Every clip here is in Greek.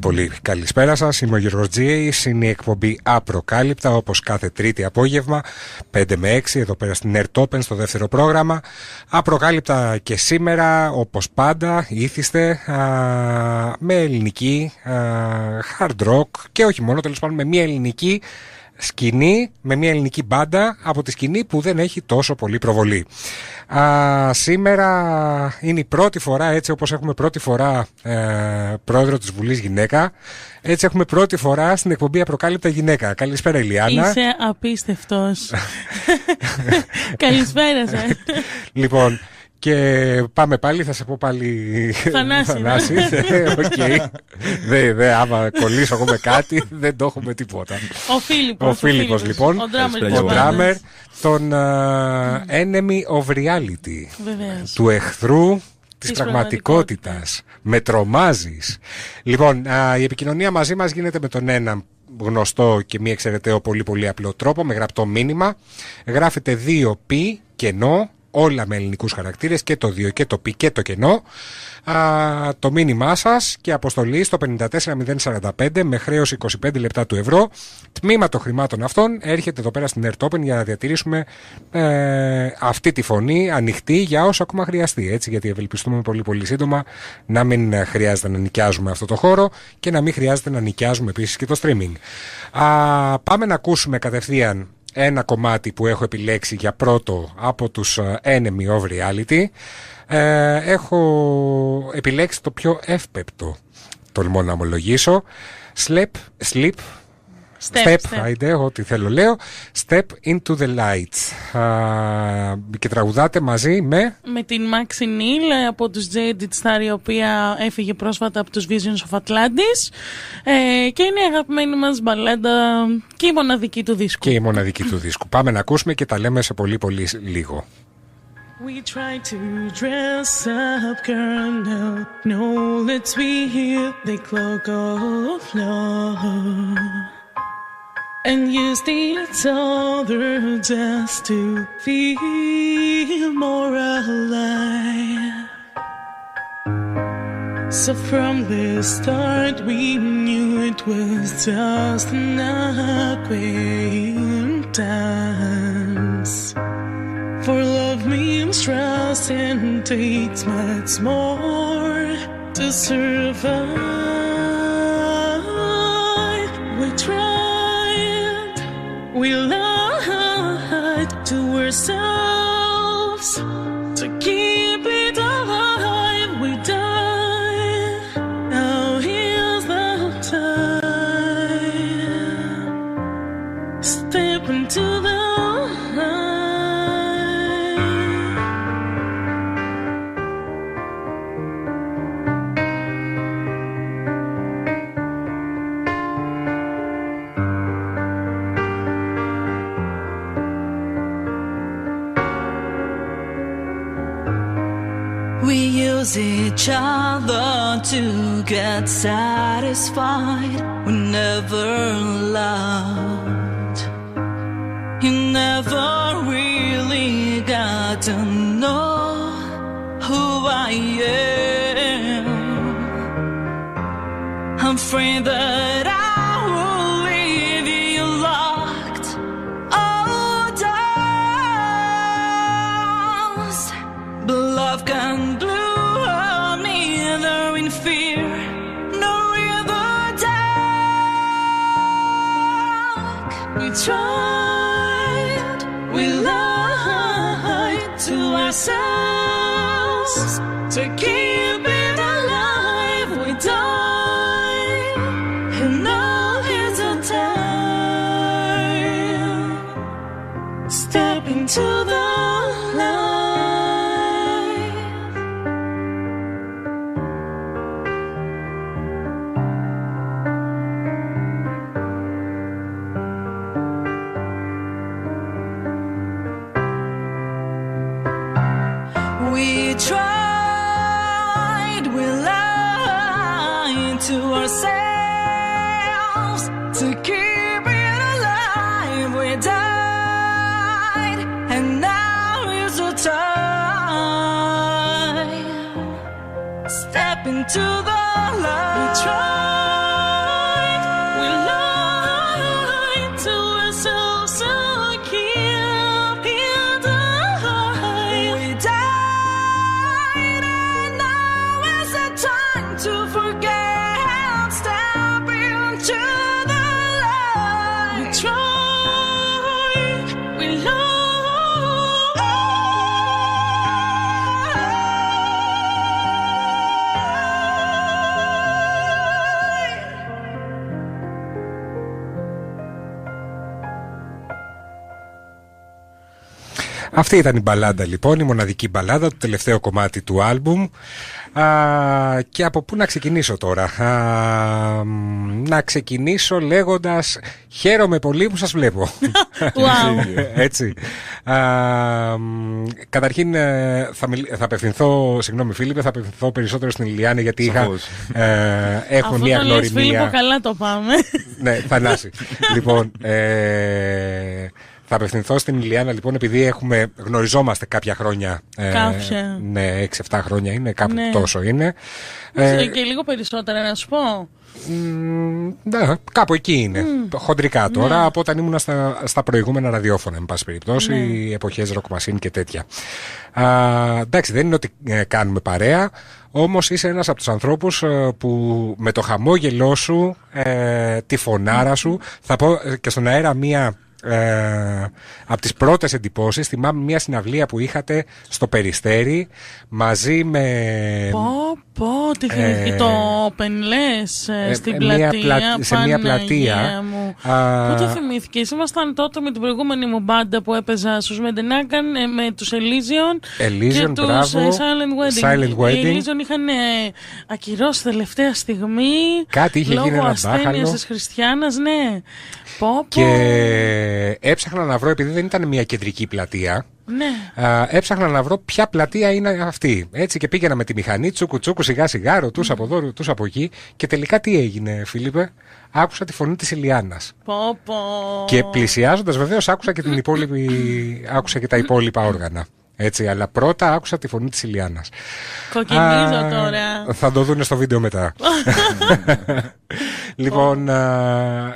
Πολύ καλησπέρα σας. Είμαι ο Γιώργος Τζιέης. Είναι η εκπομπή Απροκάλυπτα, όπως κάθε Τρίτη απόγευμα 5 με 6 εδώ πέρα στην Air Open στο δεύτερο πρόγραμμα. Απροκάλυπτα και σήμερα, όπως πάντα ήθιστε, με ελληνική hard rock και όχι μόνο, τέλος πάντων με μια ελληνική σκηνή, με μια ελληνική μπάντα από τη σκηνή που δεν έχει τόσο πολύ προβολή. Σήμερα είναι η πρώτη φορά, έτσι όπως έχουμε πρώτη φορά πρόεδρο της Βουλής γυναίκα, έτσι έχουμε πρώτη φορά στην εκπομπή Απροκάλυπτα γυναίκα. Καλησπέρα Ηλιάνα. Είσαι απίστευτος. Καλησπέρα σας. Λοιπόν, και πάμε πάλι, θα σε πω πάλι Θανάση. Άμα κολλήσω εγώ με κάτι, δεν το έχουμε τίποτα. Ο Φίλιππος λοιπόν, ο drummer των Enemy of Reality. Βεβαίως. Του εχθρού της πραγματικότητας. Με τρομάζεις. Λοιπόν, η επικοινωνία μαζί μας γίνεται με τον έναν γνωστό και μη εξαιρεταίο πολύ απλό τρόπο, με γραπτό μήνυμα. Γράφετε 2π κενό, όλα με ελληνικούς χαρακτήρες, και το 2 και το π και το κενό, το μήνυμά σας και αποστολή στο 54045 με χρέος 25 λεπτά του ευρώ. Τμήμα των χρημάτων αυτών έρχεται εδώ πέρα στην Air Open για να διατηρήσουμε αυτή τη φωνή ανοιχτή για όσο ακόμα χρειαστεί, έτσι, γιατί ευελπιστούμε πολύ σύντομα να μην χρειάζεται να νοικιάζουμε αυτό το χώρο και να μην χρειάζεται να νοικιάζουμε επίσης και το streaming. Πάμε να ακούσουμε κατευθείαν ένα κομμάτι που έχω επιλέξει για πρώτο από τους Enemy of Reality. Έχω επιλέξει το πιο εύπεπτο, τολμώ να ομολογήσω. Step, ό,τι θέλω λέω. Step into the lights. Και τραγουδάτε μαζί με την Maxi Neal από τους Jaded Star, η οποία έφυγε πρόσφατα από τους Visions of Atlantis, και είναι η αγαπημένη μας μπαλάντα και η μοναδική του δίσκου. Πάμε να ακούσουμε και τα λέμε σε πολύ λίγο. We try to dress up, girl, no, let's be here, the cloak of love, and use each other just to feel more alive. So from the start we knew it was just an acquaintance. For love means trust and takes much more to survive. We tried, we lied to ourselves to keep it alive. We died, now here's the time. Step into the each other to get satisfied. We never loved. You never really got to know who I am. I'm afraid that I will leave you locked. Oh, dust. But love can blue. We tried, we lied to ourselves to keep it alive. We died, and now here's the time. Step into the light. We tried, we lied to ourselves to keep it alive. We died, and now is the time. Step into the light. Αυτή ήταν η μπαλάντα λοιπόν, η μοναδική μπαλάντα, το τελευταίο κομμάτι του άλμπουμ. Και από πού να ξεκινήσω τώρα? Να ξεκινήσω λέγοντας χαίρομαι πολύ που σας βλέπω. Wow. Έτσι. Καταρχήν θα απευθυνθώ, συγγνώμη Φίλιππε, θα απευθυνθώ περισσότερο στην Ηλιάνα γιατί έχω μια γνωριμία. Φίλιππο, καλά το πάμε. Ναι, Θανάση. Λοιπόν, θα απευθυνθώ στην Ηλιάνα λοιπόν, επειδή γνωριζόμαστε κάποια χρόνια. Κάποια. Ναι, 6-7 χρόνια είναι, κάπου τόσο είναι. Και λίγο περισσότερα να σου πω. Ναι, κάπου εκεί είναι. Χοντρικά τώρα, από όταν ήμουν στα προηγούμενα ραδιόφωνα, εν πάση περιπτώσει, εποχές Rock Machine και τέτοια. Εντάξει, δεν είναι ότι κάνουμε παρέα, όμως είσαι ένας από τους ανθρώπους που με το χαμόγελό σου, τη φωνάρα σου, θα πω και στον αέρα μία. Από τις πρώτες εντυπώσεις θυμάμαι μια συναυλία που είχατε στο Περιστέρι μαζί με τι θυμήθηκε το Open λες στην πλατεία, σε μια πλατεία Πού το θυμήθηκες? Ήμασταν τότε με την προηγούμενη μου μπάντα που έπαιζα στους Μεντενάγκαν με τους Elysion και τους Silent Wedding. Οι Elysion είχαν ακυρώσει τελευταία στιγμή κάτι είχε γίνει, λόγω ασθένειας της Χριστιάνας. Ναι. Και έψαχνα να βρω, επειδή δεν ήταν μια κεντρική πλατεία, έψαχνα να βρω ποια πλατεία είναι αυτή. Έτσι και πήγαινα με τη μηχανή, τσούκου σιγά σιγά, ρωτούσα από εδώ, ρωτούσα από εκεί. Και τελικά τι έγινε, Φίλιππε? Άκουσα τη φωνή της Ηλιάνας. Και πλησιάζοντας βεβαίως άκουσα και τα υπόλοιπα όργανα. Έτσι, αλλά πρώτα άκουσα τη φωνή της Ηλιάνας. Κοκκινίζω τώρα. Θα το δούνε στο βίντεο μετά. Λοιπόν,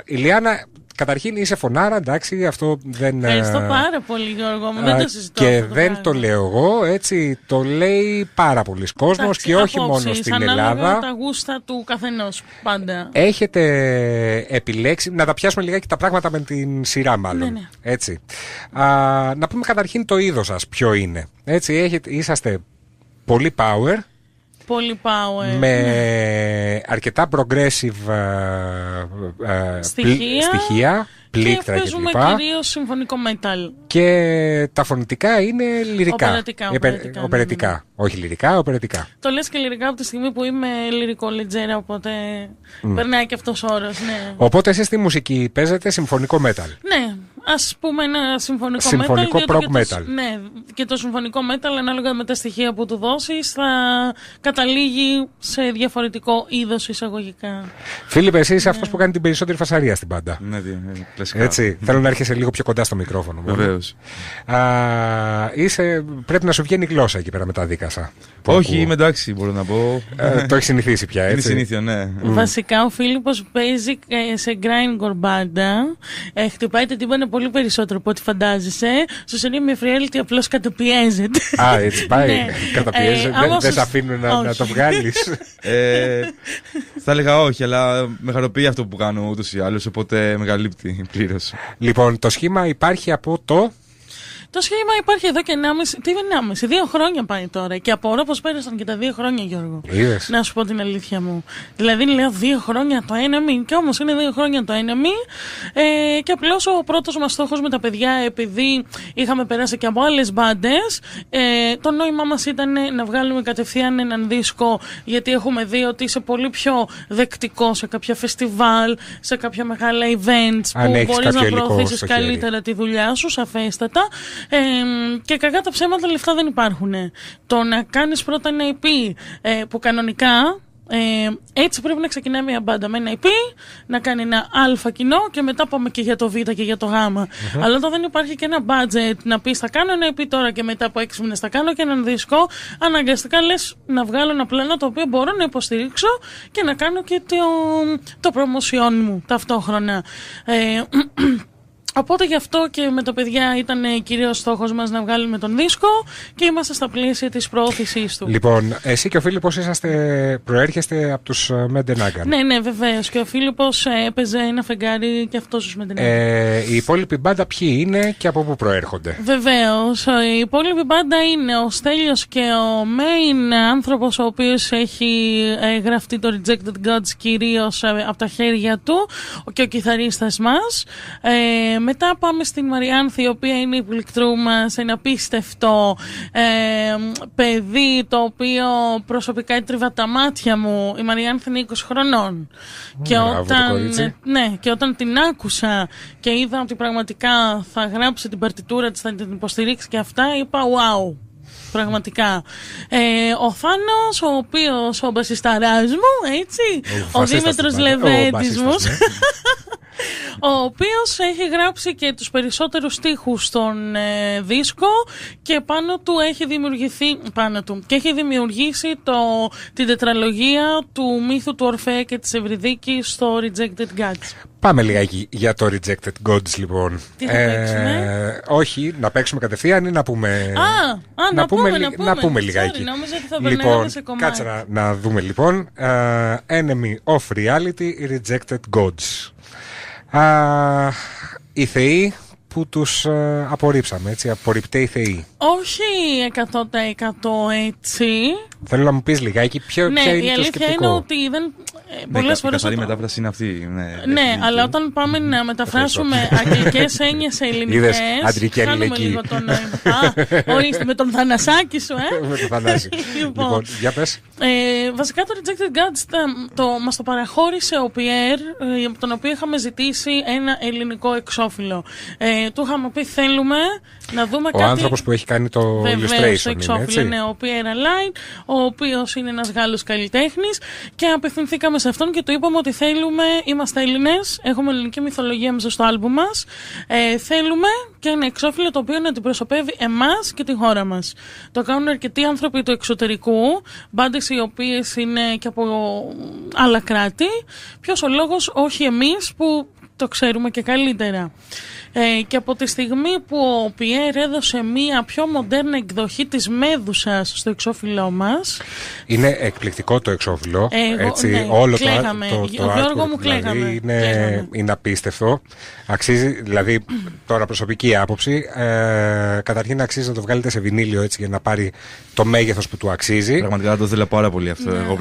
Ηλιάνα, καταρχήν είσαι φωνάρα, εντάξει, αυτό δεν. Ευχαριστώ πάρα πολύ, Γιώργο μου, δεν το συζητώ. Και δεν το λέω εγώ, έτσι, το λέει πάρα πολλοί κόσμος και όχι μόνο στην Ελλάδα. Ανάλογα τα γούστα του καθενός, πάντα. Έχετε επιλέξει, να τα πιάσουμε λιγάκι τα πράγματα με την σειρά μάλλον. Ναι. Έτσι. Να πούμε καταρχήν το είδος σας ποιο είναι. Έτσι, είσαστε πολύ power. Πολύ power. Με αρκετά progressive στοιχεία, πλήκτρα και παίζουμε κυρίως συμφωνικό metal. Και τα φωνητικά είναι λυρικά. Οπερετικά. Ναι. Όχι λυρικά, οπερετικά. Το λες και λυρικά από τη στιγμή που είμαι λυρικό λετζέρα, οπότε περνάει και αυτός ο όρος. Ναι. Οπότε εσείς στη μουσική παίζετε συμφωνικό metal. Ναι. Ας πούμε ένα συμφωνικό prog metal. Ναι, και το συμφωνικό metal ανάλογα με τα στοιχεία που του δώσεις θα καταλήγει σε διαφορετικό είδος εισαγωγικά. Φίλιππε, εσύ είσαι αυτός που κάνει την περισσότερη φασαρία στην μπάντα. Ναι, κλασικά. Έτσι, θέλω να έρχεσαι λίγο πιο κοντά στο μικρόφωνο. Βεβαίως. Πρέπει να σου βγαίνει η γλώσσα εκεί πέρα με τα δίκασα. Όχι, είμαι εντάξει, μπορώ να πω. Το έχει συνηθίσει πια, έτσι. Είναι συνήθεια, ναι. Βασικά ο Φίλιππος παίζει σε grindcore μπάντα. Χτυπάει τα τύμπανα πολύ περισσότερο από ό,τι φαντάζεσαι. Στο Σενίμι Reality απλώς καταπιέζεται. Έτσι πάει. Καταπιέζεται. Δεν σε αφήνουν να το βγάλεις. Θα έλεγα όχι, αλλά με χαροποιεί αυτό που κάνω ούτως ή άλλως, οπότε με καλύπτει πλήρως. Λοιπόν, το σχήμα υπάρχει από το. Το σχήμα υπάρχει εδώ και 2 χρόνια πάει τώρα. Και απορώ πως πέρασαν και τα 2 χρόνια, Γιώργο. Είδες. Να σου πω την αλήθεια μου. Δηλαδή λέω 2 χρόνια το Enemy, και όμως είναι 2 χρόνια το Enemy. Και απλώς ο πρώτος μας στόχος με τα παιδιά, επειδή είχαμε περάσει και από άλλες μπάντες, το νόημά μας ήταν να βγάλουμε κατευθείαν έναν δίσκο, γιατί έχουμε δει ότι είσαι πολύ πιο δεκτικό σε κάποια φεστιβάλ, σε κάποια μεγάλα events που μπορείς να προωθήσεις καλύτερα τη δουλειά σου, σαφέστατα. Και κακά τα ψέματα, λεφτά δεν υπάρχουν. Το να κάνεις πρώτα ένα EP που κανονικά Έτσι πρέπει να ξεκινάει μια μπάντα με ένα EP, να κάνει ένα αλφα κοινό και μετά πάμε και για το Β και για το Γ. Αλλά όταν δεν υπάρχει και ένα budget να πεις θα κάνω ένα EP τώρα και μετά από 6 μήνες θα κάνω και έναν δίσκο, αναγκαστικά λες να βγάλω ένα πλάνο το οποίο μπορώ να υποστηρίξω και να κάνω και το promotion μου ταυτόχρονα. Οπότε γι' αυτό και με τα παιδιά ήταν κυρίως στόχος μας να βγάλουμε τον δίσκο και είμαστε στα πλαίσια της προώθησής του. Λοιπόν, εσύ και ο Φίλιππος προέρχεστε από τους Μεντενάγκαν. Ναι, βεβαίως. Και ο Φίλιππος έπαιζε ένα φεγγάρι και αυτός τους Μεντενάγκαν. Η υπόλοιπη μπάντα ποιοι είναι και από πού προέρχονται? Βεβαίως. Η υπόλοιπη μπάντα είναι ο Στέλιος και ο main άνθρωπος ο οποίος έχει γραφτεί το Rejected Gods κυρίως από τα χέρια του και ο κιθαρίστας μας. Μετά πάμε στην Μαριάνθη, η οποία είναι η πληκτρού μας, ένα απίστευτο παιδί, το οποίο προσωπικά έτριβα τα μάτια μου. Η Μαριάνθη είναι 20 χρονών. Και όταν την άκουσα και είδα ότι πραγματικά θα γράψει την παρτιτούρα της, θα την υποστηρίξει και αυτά, είπα wow. Πραγματικά. Ο Θάνος, ο οποίος ο μπασισταράς μου, έτσι, ο Δήμητρος Λεβέντης μου, ο οποίος έχει γράψει και τους περισσότερους στίχους στον δίσκο και πάνω του έχει δημιουργήσει την τετραλογία του μύθου του Ορφέα και της Ευρυδίκης στο Rejected Gods. Πάμε λιγάκι για το Rejected Gods, λοιπόν. Τι θα παίξουμε? Όχι, να παίξουμε κατευθείαν ή να πούμε... να πούμε λιγάκι. Νόμιζα ότι θα περνάμε σε κομμάτι. Κάτσε να δούμε λοιπόν. Enemy of Reality, Rejected Gods. Οι θεοί που τους απορρίψαμε, έτσι, απορριπταίοι θεοί. Όχι 100% έτσι. Θέλω να μου πεις λιγάκι ποια είναι το σκεπτικό. Ναι, η αλήθεια είναι ότι δεν... πολλές φορές... Η καθαρή μετάφραση είναι αυτή. Ναι, αλλά όταν πάμε να μεταφράσουμε αγγλικές έννοιες σε ελληνικές... Είδες, αντρική αλληλεγγύη. Λίγο το νόημα. Ορίστε, με τον Θανασάκη σου, με τον Θανάση. Λοιπόν, για πες. Βασικά το Rejected Gods μας το παραχώρησε ο Πιέρ, τον οποίο είχαμε ζητήσει ένα ελληνικό εξώφυλλο. Του είχαμε πει θέλουμε να δούμε κάτι... Ο άνθρωπος που έχει κάνει το illustration, το εξώφυλλο, είναι ο Πιέρ Alain, ο οποίος είναι ένας Γάλλος καλλιτέχνης, και απευθυνθήκαμε σε αυτόν και του είπαμε ότι θέλουμε, είμαστε Έλληνες, έχουμε ελληνική μυθολογία μέσα στο άλμπουμ μας, θέλουμε και ένα εξώφυλλο το οποίο να αντιπροσωπεύει εμάς και τη χώρα μας. Το κάνουν αρκετοί άνθρωποι του εξωτερικού, μπάντες οι οποίες είναι και από άλλα κράτη. Ποιος ο λόγος, όχι εμείς που το ξέρουμε και καλύτερα. Και από τη στιγμή που ο Πιέρ έδωσε μία πιο μοντέρνα εκδοχή της Μέδουσας στο εξώφυλλό μας. Είναι εκπληκτικό το εξώφυλλο. Έτσι, ναι, όλο κλαίγαμε. το Γιώργο artwork, μου, κλαίγαμε. Είναι απίστευτο. Αξίζει, δηλαδή, τώρα προσωπική άποψη, καταρχήν αξίζει να το βγάλετε σε βινίλιο, έτσι, για να πάρει το μέγεθος που του αξίζει. Πραγματικά το θέλω πάρα πολύ αυτό. Εγώ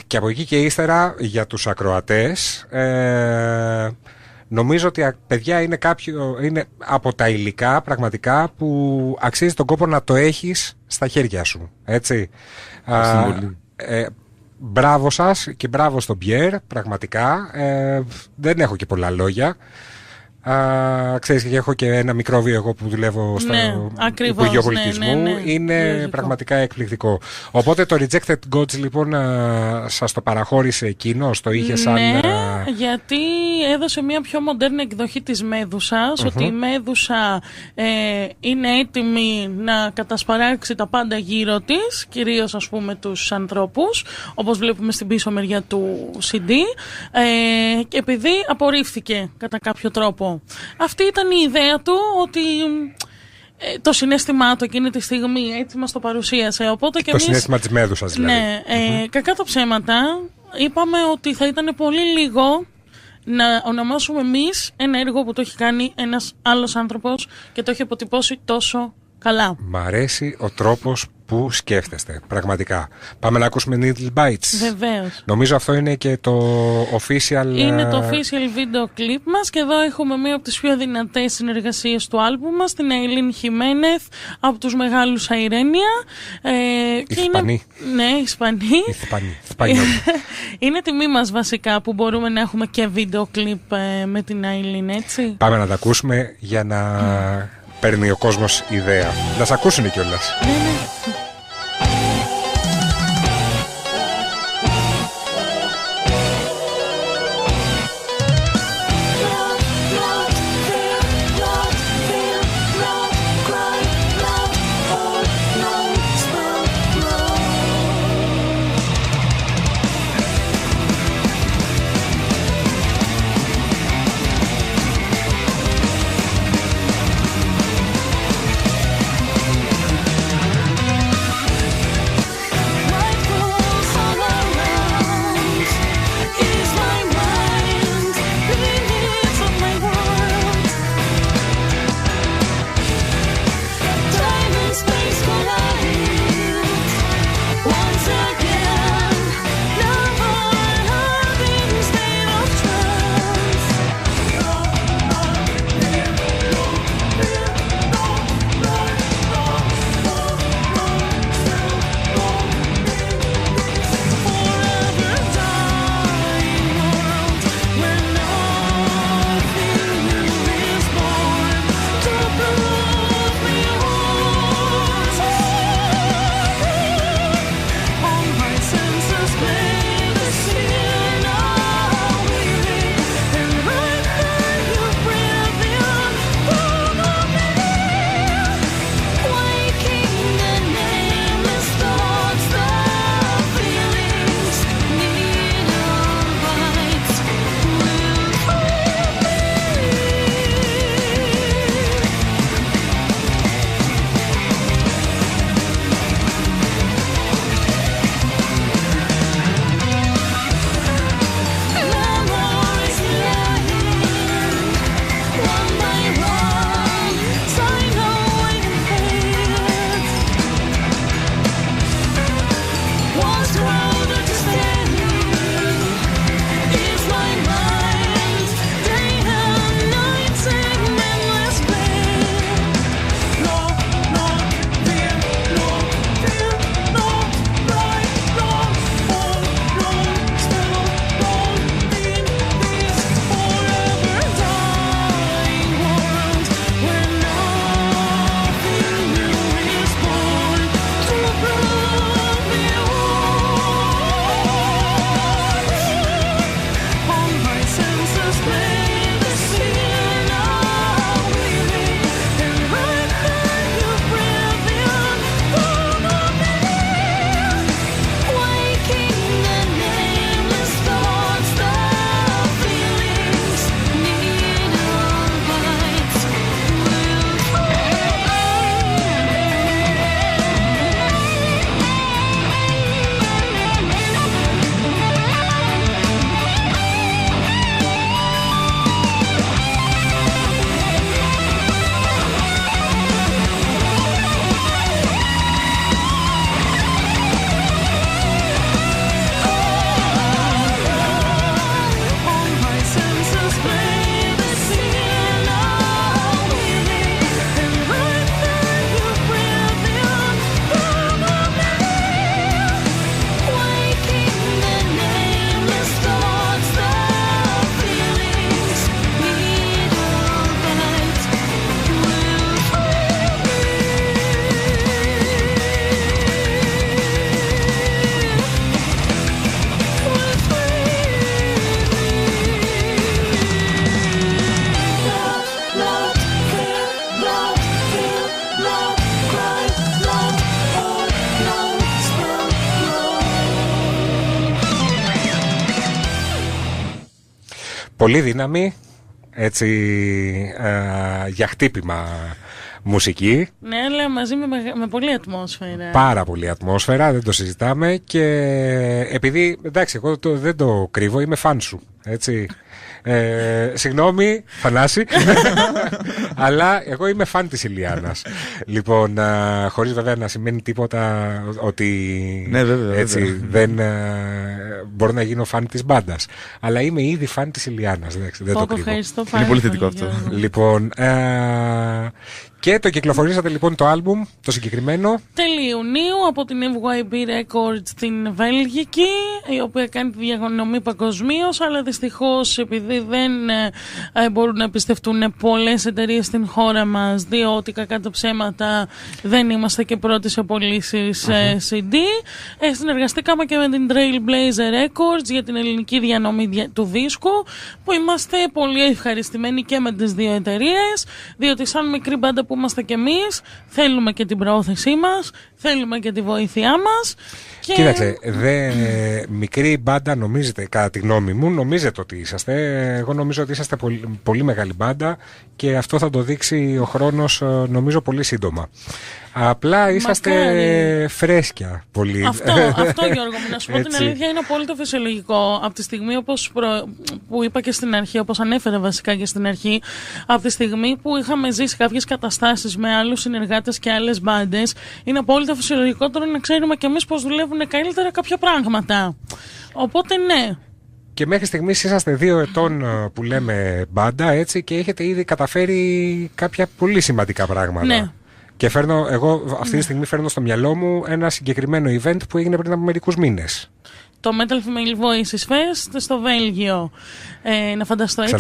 και από εκεί και ύστερα για τους ακροατές, νομίζω ότι παιδιά είναι από τα υλικά πραγματικά που αξίζει τον κόπο να το έχεις στα χέρια σου, έτσι. Μπράβο σας και μπράβο στον Πιέρ, πραγματικά. Δεν έχω και πολλά λόγια. Ξέρεις, και έχω και ένα μικρόβιο εγώ που δουλεύω στο Υπουργείο Πολιτισμού. Είναι πραγματικά εκπληκτικό. Οπότε το Rejected Gods, λοιπόν, σας το παραχώρησε εκείνος, το είχε σαν... Ναι, γιατί έδωσε μια πιο μοντέρνα εκδοχή της Μέδουσας, ότι η Μέδουσα είναι έτοιμη να κατασπαράξει τα πάντα γύρω της, κυρίως, ας πούμε, τους ανθρώπους, όπως βλέπουμε στην πίσω μεριά του CD, και επειδή απορρίφθηκε κατά κάποιο τρόπο. Αυτή ήταν η ιδέα του, ότι το συναίσθημά του εκείνη τη στιγμή έτσι μας το παρουσίασε. Οπότε και το συναίσθημα της Μέδουσας, δηλαδή. Ναι, κακά τα ψέματα, είπαμε ότι θα ήταν πολύ λίγο να ονομάσουμε εμείς ένα έργο που το έχει κάνει ένας άλλος άνθρωπος και το έχει αποτυπώσει τόσο καλά. Μ' αρέσει ο τρόπος που σκέφτεστε, πραγματικά. Πάμε να ακούσουμε Needle Bites. Βεβαίως. Νομίζω αυτό είναι και το official... Είναι το official βίντεο κλιπ μας και εδώ έχουμε μία από τις πιο δυνατές συνεργασίες του άλμπουμ μας, την Αιλίν Χιμένεθ από τους μεγάλους Αϊρένια. Ισπανοί. Ναι, Ισπανοί. Είναι τιμή μας βασικά που μπορούμε να έχουμε και βίντεο κλιπ με την Αιλίν, έτσι. Πάμε να τα ακούσουμε για να παίρνει ο κόσμος ιδέα. Να σ' ακούσουν κιόλας. Ναι. Πολύ δύναμη, έτσι, για χτύπημα μουσική. Ναι, αλλά μαζί με πολλή ατμόσφαιρα. Πάρα πολλή ατμόσφαιρα, δεν το συζητάμε. Και επειδή, εντάξει, εγώ δεν το κρύβω, είμαι φαν σου, έτσι. Συγγνώμη, Θανάση, αλλά εγώ είμαι φαν της Ηλιάννας. Λοιπόν, χωρίς βέβαια να σημαίνει τίποτα ότι ναι, βέβαια, έτσι βέβαια. δεν μπορώ να γίνω φαν της μπάντας. Αλλά είμαι ήδη φαν της Ηλιάννας, δεν το κρύβω. Είναι πολύ θετικό αυτό. Λοιπόν, και το κυκλοφορήσατε λοιπόν το άλμπουμ, το συγκεκριμένο. Τέλη Ιουνίου από την FYB Records στην Βέλγικη, η οποία κάνει τη διανομή παγκοσμίως, αλλά δυστυχώς επειδή δεν μπορούν να πιστευτούν πολλές εταιρείες στην χώρα μας, διότι κακά τα ψέματα δεν είμαστε και πρώτοι σε πωλήσεις CD. Συνεργαστήκαμε και με την Trailblazer Records για την ελληνική διανομή του δίσκου, που είμαστε πολύ ευχαριστημένοι και με τις δύο εταιρείες, διότι σαν μικρή μπάντα που είμαστε κι εμείς, θέλουμε και την προώθησή μας, θέλουμε και τη βοήθειά μας. Και... Κοίταξε, μικρή μπάντα νομίζετε, κατά τη γνώμη μου, νομίζετε ότι είσαστε. Εγώ νομίζω ότι είσαστε πολύ, πολύ μεγάλη μπάντα και αυτό θα το δείξει ο χρόνος, νομίζω, πολύ σύντομα. Απλά είσαστε φρέσκια πολύ. Αυτό Γιώργο μου, να σου πω την αλήθεια, είναι απόλυτο φυσιολογικό. Από τη στιγμή, όπως που είπα και στην αρχή, όπως ανέφερα βασικά και στην αρχή, από τη στιγμή που είχαμε ζήσει κάποιες καταστάσεις με άλλους συνεργάτες και άλλες μπάντες, είναι απόλυτο φυσιολογικό τώρα να ξέρουμε κι εμείς πώς δουλεύουν καλύτερα κάποια πράγματα. Οπότε ναι. Και μέχρι στιγμής είσαστε 2 ετών που λέμε μπάντα, έτσι, και έχετε ήδη καταφέρει κάποια πολύ σημαντικά πράγματα. Ναι. Και εγώ αυτή τη στιγμή φέρνω στο μυαλό μου ένα συγκεκριμένο event που έγινε πριν από μερικούς μήνες. Το Metal Female Voices Fest στο Βέλγιο. Να φανταστώ έτσι.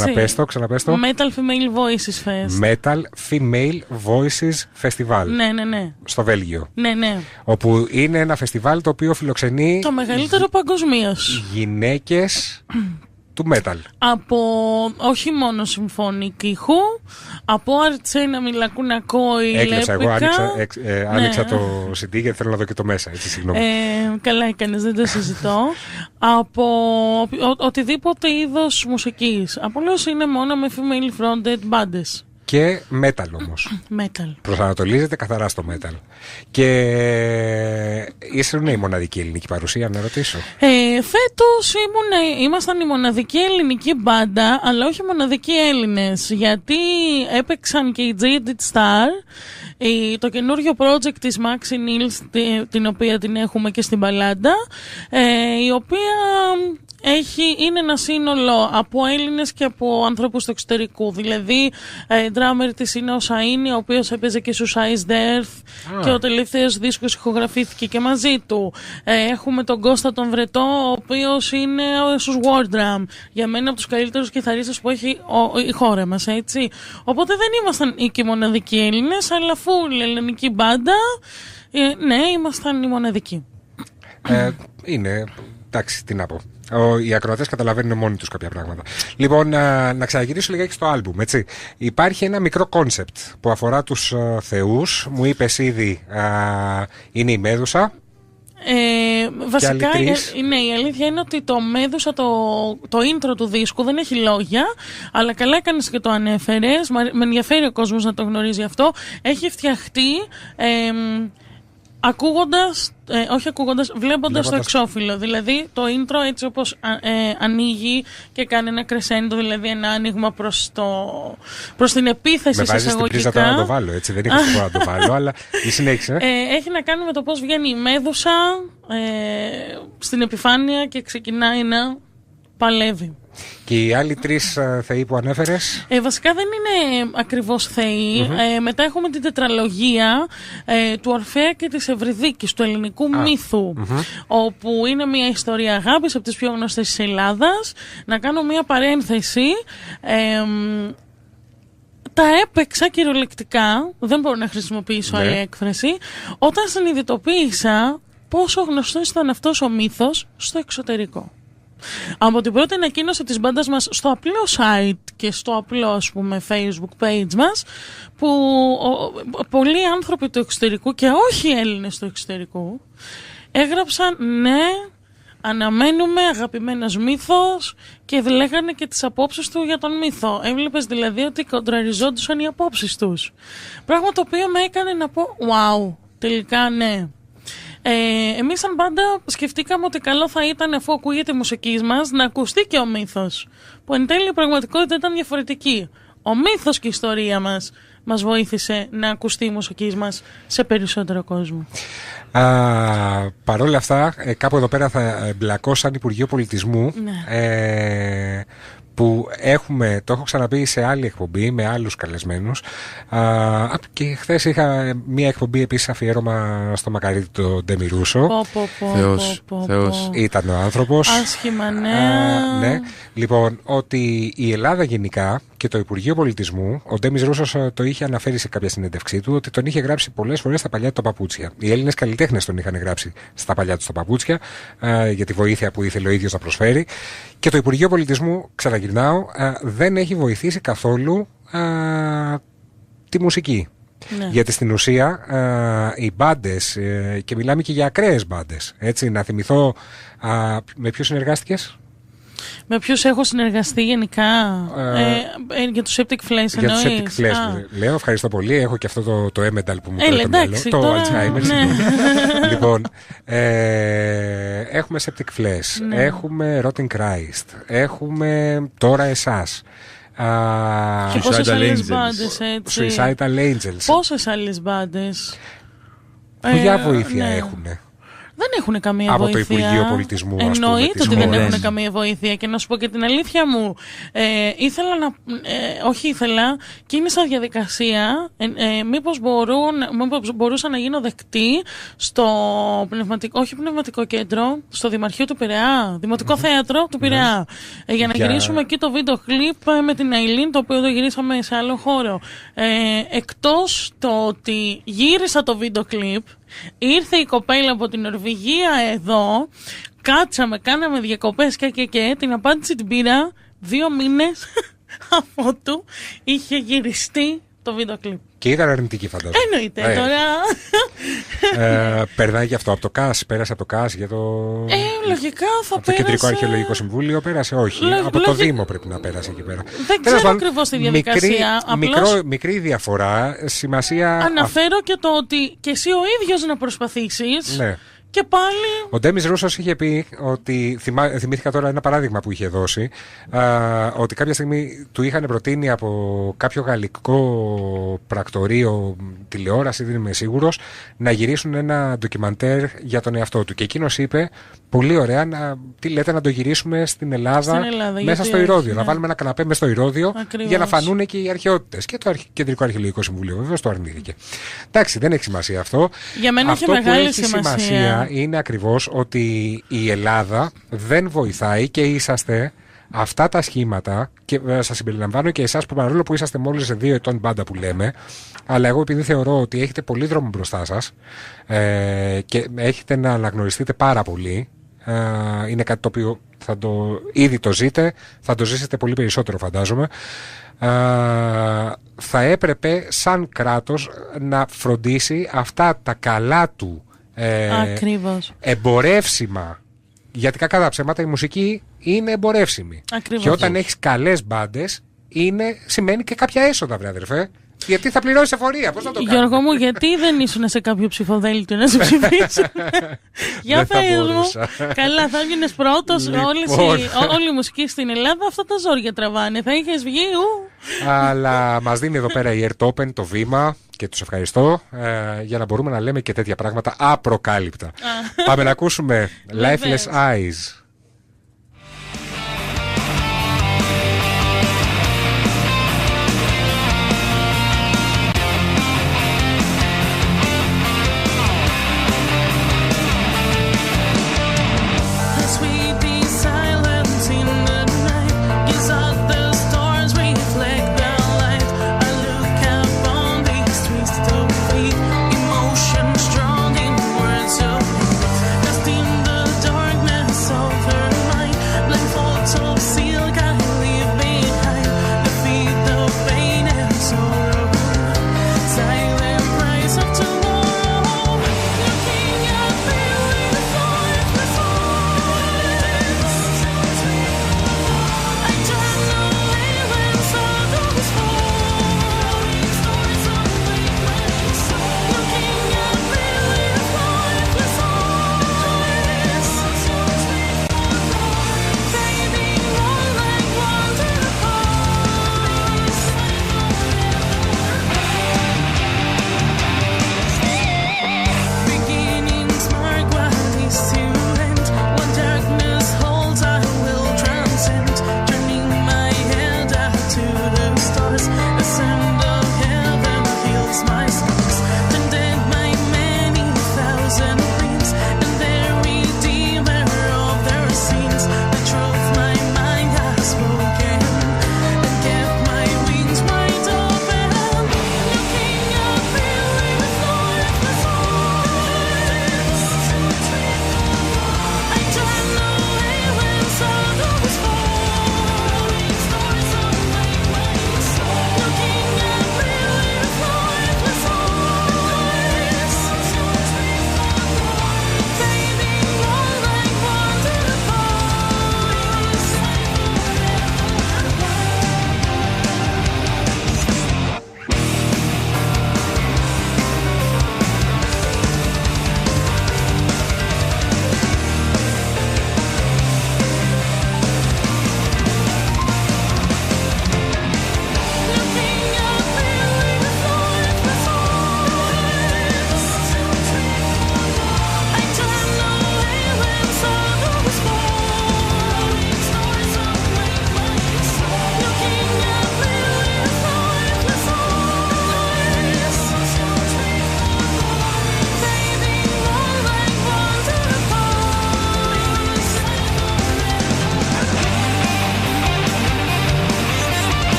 Ξαναπες το. Metal Female Voices Fest. Metal Female Voices Festival. Ναι. Στο Βέλγιο. Ναι. Όπου είναι ένα φεστιβάλ το οποίο φιλοξενεί το μεγαλύτερο παγκοσμίως γυναίκες του metal. Από όχι μόνο συμφωνική ήχου, από Αρτσένα Μιλακούνα Κόη. Έκλεψα, εγώ άνοιξα το CD γιατί θέλω να δω και το μέσα, έτσι, συγγνώμη. Καλά έκανες, δεν το συζητώ. Από οτιδήποτε είδος μουσικής. Απλώς είναι μόνο με female fronted bands. Και metal όμως. Metal. Προσανατολίζεται καθαρά στο metal. Και ήσουν η μοναδική ελληνική παρουσία, να ρωτήσω. Φέτος ήμασταν η μοναδική ελληνική μπάντα, αλλά όχι μοναδικοί Έλληνες, γιατί έπαιξαν και η Jaded Star, το καινούριο project της Maxi Nils, την οποία την έχουμε και στην Παλάντα, η οποία είναι ένα σύνολο από Έλληνες και από ανθρώπους του εξωτερικού. Δηλαδή, drummer της είναι ο Σαΐνι, ο οποίος έπαιζε και στους Ice the Earth και ο τελευταίος δίσκος ηχογραφήθηκε και μαζί του. Έχουμε τον Κώστα τον Βρετό, ο οποίος είναι στους War Drum. Για μένα από τους καλύτερους κιθαρίστες που έχει η χώρα μας, έτσι. Οπότε δεν ήμασταν οι μοναδικοί Έλληνες, αλλά full ελληνική μπάντα. Ναι, ήμασταν οι μοναδικοί. Είναι, εντάξει, τι να πω. Οι ακροατές καταλαβαίνουν μόνοι τους κάποια πράγματα. Λοιπόν, να ξαναγυρίσω λιγάκι στο άλμπουμ, έτσι. Υπάρχει ένα μικρό κόνσεπτ που αφορά τους θεούς. Μου είπες ήδη, είναι η Μέδουσα. Βασικά, ναι, η αλήθεια είναι ότι το Μέδουσα, το intro του δίσκου δεν έχει λόγια, αλλά καλά έκανες και το ανέφερες. Με ενδιαφέρει ο κόσμος να το γνωρίζει αυτό. Έχει φτιαχτεί βλέποντας το εξώφυλλο. Δηλαδή το intro έτσι όπως ανοίγει και κάνει ένα κρεσέντο, δηλαδή ένα άνοιγμα προς την επίθεση σε εισαγωγικά. Με βάζεις την πρίζα τώρα να το βάλω, έτσι, δεν είχα σκοπό να το βάλω, αλλά η συνέχισε. Έχει να κάνει με το πώς βγαίνει η Μέδουσα στην επιφάνεια και ξεκινάει να παλεύει. Και οι άλλοι 3 θεοί που ανέφερες? Βασικά δεν είναι ακριβώς θεοί. Μετά έχουμε την τετραλογία του Ορφέα και της Ευρυδίκης, του ελληνικού μύθου, όπου είναι μια ιστορία αγάπης από τις πιο γνωστές της Ελλάδας. Να κάνω μια παρένθεση. Τα έπαιξα κυριολεκτικά, δεν μπορώ να χρησιμοποιήσω άλλη έκφραση, όταν συνειδητοποίησα πόσο γνωστός ήταν αυτός ο μύθος στο εξωτερικό. Από την πρώτη ανακοίνωση της μπάντας μας στο απλό site και στο απλό, ας πούμε, Facebook page μας, που πολλοί άνθρωποι του εξωτερικού και όχι Έλληνες του εξωτερικού έγραψαν, ναι, Αναμένουμε αγαπημένος μύθος και λέγανε και τις απόψεις του για τον μύθο. Έβλεπες δηλαδή ότι κοντραριζόντουσαν οι απόψεις τους. Πράγμα το οποίο με έκανε να πω wow, τελικά ναι. Εμείς σαν πάντα σκεφτήκαμε ότι καλό θα ήταν, αφού ακούγεται η μουσική μας, να ακουστεί και ο μύθος, που εν τέλει η πραγματικότητα ήταν διαφορετική. Ο μύθος και η ιστορία μας βοήθησε να ακουστεί η μουσική μας σε περισσότερο κόσμο. Παρ' όλα αυτά, κάπου εδώ πέρα θα μπλακώ σαν Υπουργείο Πολιτισμού, ναι. Που το έχω ξαναπεί σε άλλη εκπομπή με άλλους καλεσμένους, και χθες είχα μία εκπομπή επίσης αφιέρωμα στο μακαρίτι του Ντέμι Ρούσο. Θεός ήταν ο άνθρωπος. Άσχημα, ναι. Ναι. Λοιπόν, ότι η Ελλάδα γενικά και το Υπουργείο Πολιτισμού, ο Ντέμις Ρούσος το είχε αναφέρει σε κάποια συνέντευξή του, ότι τον είχε γράψει πολλές φορές στα παλιά του τα παπούτσια. Οι Έλληνες καλλιτέχνες τον είχαν γράψει στα παλιά του τα παπούτσια, για τη βοήθεια που ήθελε ο ίδιος να προσφέρει. Και το Υπουργείο Πολιτισμού, ξαναγυρνάω, δεν έχει βοηθήσει καθόλου τη μουσική. Ναι. Γιατί στην ουσία οι μπάντες, και μιλάμε και για ακραίες μπάντες, έτσι, να θυμηθώ, με ποιους συνεργάστηκες? Με ποιους έχω συνεργαστεί γενικά? Για τους Septic Flesh εννοείς? Για τους Septic Flesh λέω, ευχαριστώ πολύ. Έχω και αυτό το Emmental που μου πήρε το μυαλό. Το Alzheimer. Ναι. Λοιπόν, έχουμε Septic Flesh, ναι. Έχουμε Rotting Christ, έχουμε τώρα εσάς. Και πόσες άλλες μπάντες, έτσι. Suicidal Angels. Πόσες άλλες μπάντες. Ποια βοήθεια ναι. έχουνε? Δεν έχουν καμία από βοήθεια. Από το Υπουργείο Πολιτισμού, ας πούμε. Εννοείται ότι δεν έχουν καμία βοήθεια. Και να σου πω και την αλήθεια μου, ήθελα και είναι σαν διαδικασία, μήπως μπορούσα να γίνω δεκτή στο πνευματικό κέντρο, στο Δημαρχείο του Πειραιά, Δημοτικό Θέατρο του Πειραιά, για να γυρίσουμε εκεί το βίντεο κλιπ με την Αιλίν, το οποίο το γυρίσαμε σε άλλο χώρο. Εκτός το ότι γύρισα το βίντεο κλιπ, ήρθε η κοπέλα από την Νορβηγία εδώ, κάτσαμε, κάναμε διακοπές και την απάντηση την πήρα 2 μήνες αφότου είχε γυριστεί το βίντεο κλιπ. Και ήταν αρνητική, φαντάζομαι. Εννοείται τώρα. Περνάει και αυτό από το ΚΑΣ, πέρασε από το ΚΑΣ για το. Λογικά θα από πέρασε. Το Κεντρικό Αρχαιολογικό Συμβούλιο πέρασε, όχι. Από το Δήμο πρέπει να πέρασε εκεί πέρα. Δεν ξέρω ακριβώς τη διαδικασία. Μικρή διαφορά. Σημασία. Αναφέρω και το ότι και εσύ ο ίδιος να προσπαθήσεις. Ναι. Και πάλι. Ο Ντέμις Ρούσος είχε πει ότι. Θυμήθηκα τώρα ένα παράδειγμα που είχε δώσει. Ότι κάποια στιγμή του είχαν προτείνει από κάποιο γαλλικό πρακτορείο τηλεόραση, δεν είμαι σίγουρος, να γυρίσουν ένα ντοκιμαντέρ για τον εαυτό του. Και εκείνος είπε, πολύ ωραία, τι λέτε να το γυρίσουμε στην Ελλάδα μέσα στο Ηρώδειο. Ναι. Να βάλουμε ένα καναπέ μέσα στο Ηρώδειο. Ακριβώς. Για να φανούν και οι αρχαιότητες. Και το Κεντρικό Αρχαιολογικό Συμβούλιο βεβαίως το αρνήθηκε. Εντάξει, δεν έχει σημασία αυτό. Για μένα αυτό έχει μεγάλη σημασία. Είναι ακριβώς ότι η Ελλάδα δεν βοηθάει και είσαστε αυτά τα σχήματα, και σας συμπεριλαμβάνω και εσάς που παρόλο που είσαστε μόλις 2 ετών μπάντα που λέμε, αλλά εγώ επειδή θεωρώ ότι έχετε πολύ δρόμο μπροστά σας και έχετε να αναγνωριστείτε πάρα πολύ, είναι κάτι το οποίο ήδη το ζείτε, θα το ζήσετε πολύ περισσότερο φαντάζομαι, θα έπρεπε σαν κράτος να φροντίσει αυτά τα καλά του εμπορεύσιμα, γιατί κακά τα ψέματα η μουσική είναι εμπορεύσιμη. Ακριβώς. Και όταν έχεις καλές μπάντες σημαίνει και κάποια έσοδα, βρε αδερφέ. Γιατί θα πληρώσει εφορία, πώς θα το κάνεις? Γιώργο μου, γιατί δεν ήσουν σε κάποιο ψηφοδέλτιο να σε ψηφίσουν? Για πες μου. Καλά, θα έβγαινες πρώτος. Λοιπόν. Όλη η μουσική στην Ελλάδα αυτά τα ζόρια τραβάνε. Θα είχες βγει. Αλλά μας δίνει εδώ πέρα η Earth Open το βήμα και τους ευχαριστώ για να μπορούμε να λέμε και τέτοια πράγματα απροκάλυπτα. Πάμε να ακούσουμε Lifeless Eyes. Strong in words of just in the darkness of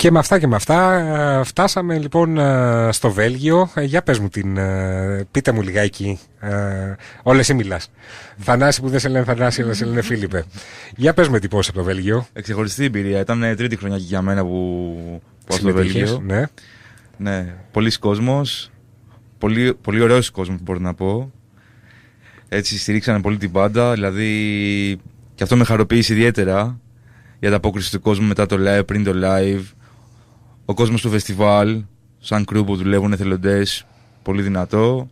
Και με αυτά φτάσαμε λοιπόν στο Βέλγιο. Για πες μου πείτε μου λιγάκι, όλες εσύ μιλάς. Θανάση που δεν σε λένε Θανάση, αλλά σε λένε Φίλιππε. Για πες μου εντυπώσεις από το Βέλγιο. Ξεχωριστή εμπειρία, ήταν τρίτη χρονιά και για μένα που πάω στο Βέλγιο. Ναι. Ναι, πολλοί κόσμος, πολύ ωραίος κόσμος μπορώ να πω. Έτσι στηρίξανε πολύ την μπάντα, δηλαδή και αυτό με χαροποίησε ιδιαίτερα για την απόκριση του κόσμου μετά το live, πριν το live. Ο κόσμος του φεστιβάλ, σαν κρου που δουλεύουν εθελοντές, πολύ δυνατό.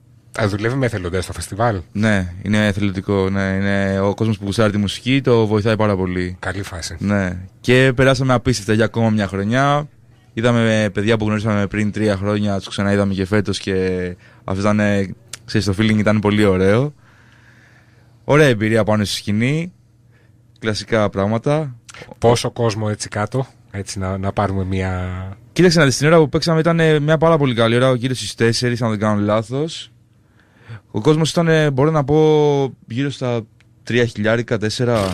Δουλεύει με εθελοντές στο φεστιβάλ. Ναι, είναι εθελοντικό. Ναι, είναι ο κόσμος που γουστάρει τη μουσική, το βοηθάει πάρα πολύ. Καλή φάση. Ναι. Και περάσαμε απίστευτα για ακόμα μια χρονιά. Είδαμε παιδιά που γνωρίσαμε πριν 3 χρόνια, τους ξαναείδαμε και φέτος και αυτό ήταν, ξέρεις, το feeling ήταν πολύ ωραίο. Ωραία εμπειρία πάνω στη σκηνή, κλασικά πράγματα. Πόσο κόσμο έτσι κάτω, έτσι να πάρουμε μια... Κοίταξε να δεις, την ώρα που παίξαμε ήταν μια πάρα πολύ καλή ώρα, γύρω στις 4, αν δεν κάνω λάθος. Ο κόσμος ήταν, μπορώ να πω, γύρω στα 3.000, 4.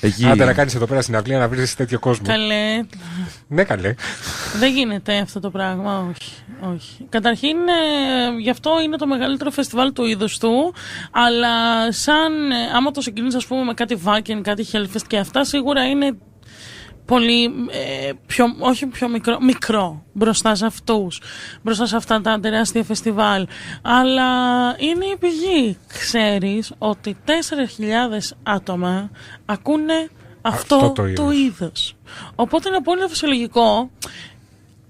Εκεί... Άντε να κάνεις εδώ πέρα στην αυλή να βρεις τέτοιο κόσμο. Καλέ. Ναι, καλέ. Δεν γίνεται αυτό το πράγμα, όχι. Καταρχήν, γι' αυτό είναι το μεγαλύτερο φεστιβάλ του είδους του, αλλά άμα το συγκρίνεις, ας πούμε, με κάτι Wacken, κάτι Hellfest και αυτά, σίγουρα είναι πολύ, όχι πιο μικρό μπροστά σε αυτούς, μπροστά σε αυτά τα τεράστια φεστιβάλ. Αλλά είναι η πηγή. Ξέρεις ότι 4.000 άτομα ακούνε αυτό το είδος. Οπότε είναι πολύ φυσιολογικό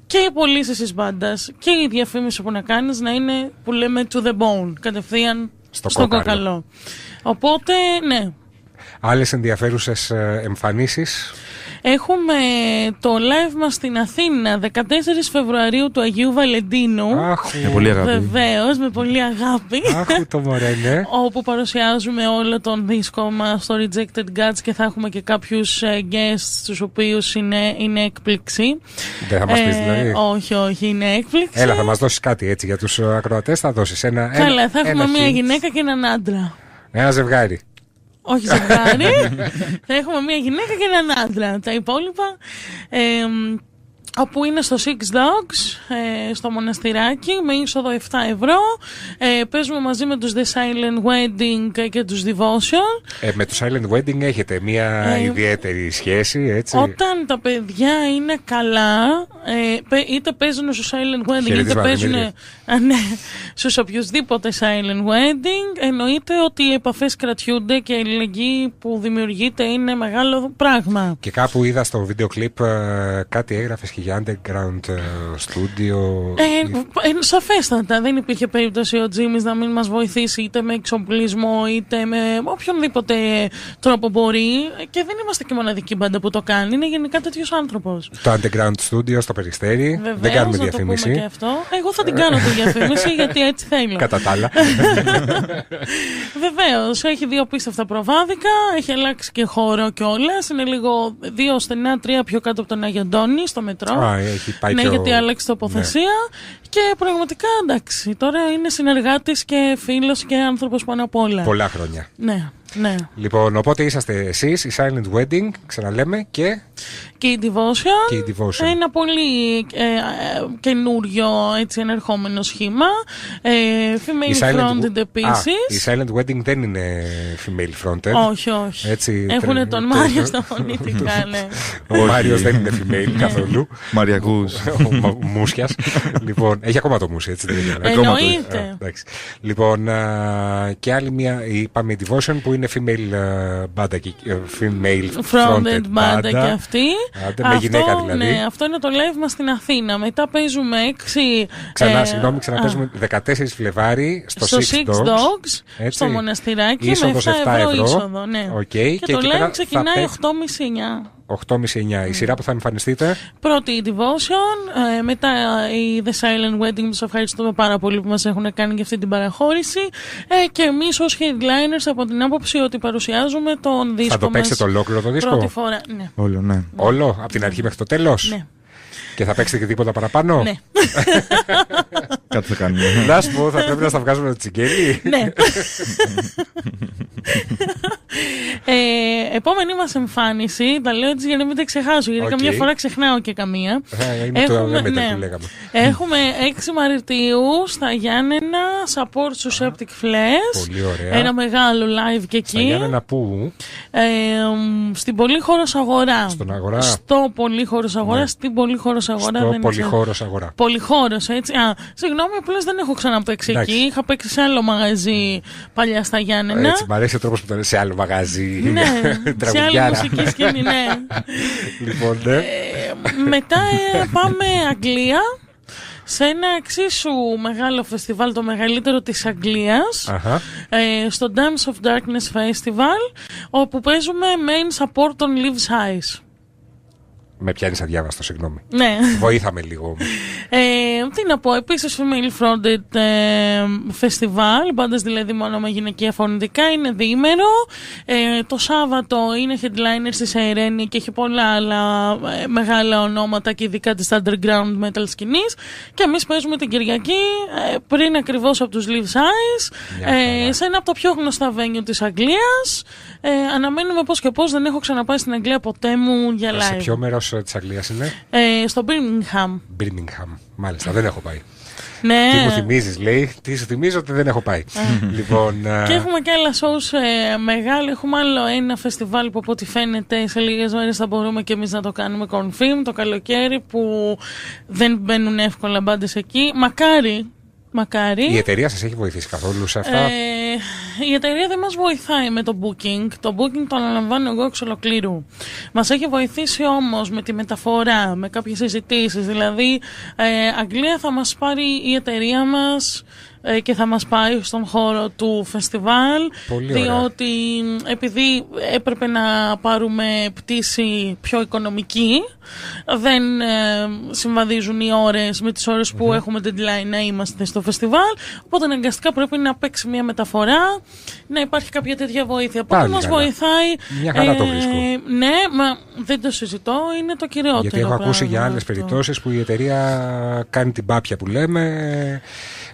και οι πωλήσεις της μπάντας και η διαφήμιση που να κάνεις να είναι, που λέμε, to the bone, κατευθείαν στο κόκαλο. Οπότε, ναι. Άλλες ενδιαφέρουσες εμφανίσεις. Έχουμε το live μας στην Αθήνα 14 Φεβρουαρίου του Αγίου Βαλεντίνου. Με πολύ αγάπη. Βεβαίως, με πολύ αγάπη. Άχου το μωρέ, ναι. Όπου παρουσιάζουμε όλο τον δίσκο μας στο Rejected Gods και θα έχουμε και κάποιους guests, τους οποίους είναι έκπληξη. Δεν θα μας πεις δηλαδή? Όχι, είναι έκπληξη. Έλα, θα μας δώσεις κάτι έτσι για τους ακροατές, θα δώσεις ένα... Καλά, θα έχουμε μια γυναίκα και έναν άντρα. Ένα ζευγάρι. Όχι ζευγάρι. Θα έχουμε μια γυναίκα και έναν άντρα. Τα υπόλοιπα όπου είναι στο Six Dogs, στο μοναστηράκι, με είσοδο 7 ευρώ. Παίζουμε μαζί με τους The Silent Wedding και τους Devotion. Με τους Silent Wedding έχετε μια ιδιαίτερη σχέση, έτσι? Όταν τα παιδιά είναι καλά, είτε παίζουν στο Silent Wedding, είτε παίζουν στους οποιοδήποτε Silent Wedding, εννοείται ότι οι επαφές κρατιούνται και η αλληλεγγύη που δημιουργείται είναι μεγάλο πράγμα. Και κάπου είδα στο βίντεο κλιπ κάτι έγραφες και για underground studio. Σαφέστατα, δεν υπήρχε περίπτωση ο Τζίμις να μην μας βοηθήσει είτε με εξοπλισμό είτε με οποιονδήποτε τρόπο μπορεί, και δεν είμαστε και μοναδική μπάντα που το κάνει, είναι γενικά τέτοιος άνθρωπος. Το underground studio στο Περιστέρι. Βεβαίως, δεν κάνουμε να διαφήμιση. Το πούμε και αυτό. Εγώ θα την κάνω τη διαφήμιση γιατί έτσι θέλω. Κατά τα άλλα. Βεβαίως, έχει 2 απίστευτα προβάδικα, έχει αλλάξει και χώρο κιόλας. Είναι λίγο 2 στενά, 3 πιο κάτω από τον Άγιο Αντώνη στο μετρό. Έχει πάει ναι, γιατί άλλαξε τοποθεσία. Ναι. Και πραγματικά εντάξει, τώρα είναι συνεργάτης και φίλος και άνθρωπος πάνω απ' όλα. Πολλά χρόνια. Ναι. Ναι. Λοιπόν, οπότε είσαστε εσείς, η Silent Wedding, ξαναλέμε, και η Devotion. Ένα πολύ καινούριο, έτσι, ενερχόμενο σχήμα. Female fronted επίσης. Η Silent Wedding δεν είναι female fronted. Όχι. Έχουν τον Μάριο στα φωνητικά, ναι. Ο Μάριος δεν είναι female καθόλου. Μαριακούς. Μούσιας. Λοιπόν, έχει ακόμα το μουσι, έτσι δεν είναι? Εννοείται. Λοιπόν, και άλλη μια, είπαμε, Devotion, που είναι female μπάντα και female fronted μπάντα και αυτή. Με γυναίκα δηλαδή. Ναι, αυτό είναι το live μας στην Αθήνα. Μετά παίζουμε 6. Ξαναπέζουμε 14 Φλεβάρι στο Six Dogs, στο μοναστηράκι, με 7 ευρώ είσοδο. Ναι. Και το live ξεκινάει 8.30-9. 8.30-9. Η σειρά που θα εμφανιστείτε? Πρώτη η Devotion, μετά η The Silent Wedding. Τους ευχαριστούμε πάρα πολύ που μας έχουν κάνει και αυτή την παραχώρηση. Και εμείς ως headliners, από την άποψη ότι παρουσιάζουμε τον δίσκο μας. Θα το παίξετε ολόκληρο το δίσκο? Πρώτη φορά, ναι. Όλο, ναι. Όλο, από την αρχή μέχρι το τέλος? Ναι. Και θα παίξετε και τίποτα παραπάνω? Ναι. Κάτι θα κάνουμε. Να σου πω, θα πρέπει να στα βγάζουμε το τσιγκέλι. Ναι. Επόμενη μας εμφάνιση, τα λέω έτσι για να μην τα ξεχάσω, γιατί καμιά φορά ξεχνάω και καμία. Έχουμε 6 Μαρτίου στα Γιάννενα, support στο Septic Flesh. Πολύ ωραία. Ένα μεγάλο live και εκεί. Στα Γιάννενα πού? Στην Πολύχωρος Αγορά. Στον Αγορά. Στο Πολύχωρος Αγορά, ναι. Στην Πολύχωρος Αγορά. Στο Πολύχωρος Αγορά. Πολύχωρος, έτσι. Συγγνώμη, απλώς δεν έχω ξαναπαίξει εκεί. Είχα παίξει σε άλλο μαγαζί παλιά στα Γιάννενα. Έτσι, μ' αρέσει ο τρόπος που το λες, σε άλλο μαγαζί. Ναι, σε άλλη μουσική σκηνή, ναι. Λοιπόν, ναι. Μετά πάμε Αγγλία, σε ένα εξίσου μεγάλο φεστιβάλ, το μεγαλύτερο της Αγγλίας, στο Dance of Darkness Festival, όπου παίζουμε main support των Live Size. Με πιάνεις αδιάβαστο, συγγνώμη. Ναι. Βοήθαμε λίγο. Τι να πω, επίσης Female Fronted Festival, πάντως δηλαδή μόνο με γυναικεία φωνητικά, είναι διήμερο. Το Σάββατο είναι headliner στη Σεϊρένη και έχει πολλά άλλα μεγάλα ονόματα και ειδικά της underground metal σκηνής. Και εμείς παίζουμε την Κυριακή πριν ακριβώς από τους Live Size, σε ένα από τα πιο γνωστά venue της Αγγλίας. Αναμένουμε πώς και πώς, δεν έχω ξαναπάει στην Αγγλία ποτέ μου για live. Σε ποιο μέρος της Αγγλίας είναι? Στο Birmingham. Birmingham, μάλιστα, δεν έχω πάει. Ναι. Τι μου θυμίζεις, λέει, τι σου θυμίζω ότι δεν έχω πάει. Λοιπόν, και έχουμε και άλλα shows μεγάλα. Έχουμε άλλο ένα φεστιβάλ που από ό,τι φαίνεται σε λίγες μέρες θα μπορούμε και εμείς να το κάνουμε confirm το καλοκαίρι, που δεν μπαίνουν εύκολα μπάντες εκεί. Μακάρι. Η εταιρεία σας έχει βοηθήσει καθόλου σε αυτά? Η εταιρεία δεν μας βοηθάει με το booking. Το booking το αναλαμβάνω εγώ εξ ολοκλήρου. Μας έχει βοηθήσει όμως με τη μεταφορά, με κάποιες συζητήσεις. Δηλαδή, Αγγλία θα μας πάρει η εταιρεία μας και θα μας πάει στον χώρο του φεστιβάλ. Διότι επειδή έπρεπε να πάρουμε πτήση πιο οικονομική, δεν συμβαδίζουν οι ώρες με τις ώρες που έχουμε deadline να είμαστε στο φεστιβάλ, οπότε αναγκαστικά πρέπει να παίξει μια μεταφορά, να υπάρχει κάποια τέτοια βοήθεια. Οπότε μας βοηθάει. Μια χαρά το βρίσκω. Ναι, μα δεν το συζητώ, είναι το κυριότερο. Γιατί έχω ακούσει για άλλες περιπτώσεις που η εταιρεία κάνει την πάπια που λέμε.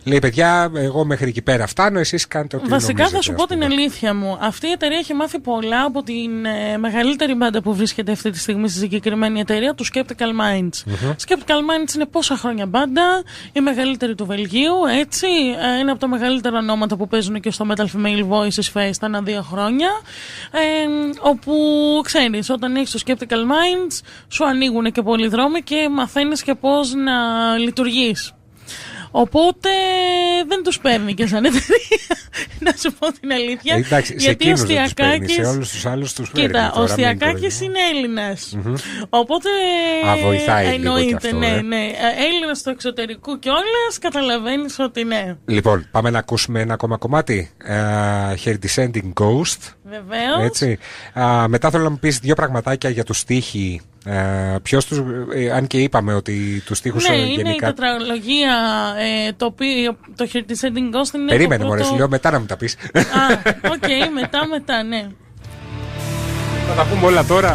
Λέει, παιδιά, εγώ μέχρι εκεί πέρα φτάνω, εσείς κάνετε ό,τι νομίζετε. Βασικά θα σου πω την αλήθεια μου. Αυτή η εταιρεία έχει μάθει πολλά από την μεγαλύτερη μπάντα που βρίσκεται αυτή τη στιγμή στη συγκεκριμένη εταιρεία, του Skeptical Minds. Skeptical Minds είναι πόσα χρόνια μπάντα, η μεγαλύτερη του Βελγίου, έτσι. Είναι από τα μεγαλύτερα ονόματα που παίζουν και στο Metal Female Voices Fest ανά 2 χρόνια. Όπου ξέρεις, όταν έχεις το Skeptical Minds, σου ανοίγουν και πολλοί δρόμοι και μαθαίνεις και πώς να λειτουργείς. Οπότε δεν τους παίρνει και σαν εταιρεία, να σου πω την αλήθεια. Εντάξει, γιατί ο Στιακάκης, σε όλους τους άλλους τους παίρνει. Κοίτα, ο Στιακάκης είναι Έλληνας. Οπότε βοηθάει εννοείται, λίγο ναι. Έλληνας στο εξωτερικό κιόλας, καταλαβαίνεις ότι ναι. Λοιπόν, πάμε να ακούσουμε ένα ακόμα κομμάτι. Her Descending Ghost. Βεβαίως. Έτσι. Μετά θέλω να μου πεις 2 πραγματάκια για τους στίχοι. Ποιος τους, αν και είπαμε ότι τους στίχους γενικά. Είναι η τετραλογία, το οποίο το Her Descending Ghost είναι. Περίμενε, μωρέ, σου λέω μετά να μου τα πεις. Οκ, μετά, ναι. Θα τα πούμε όλα τώρα.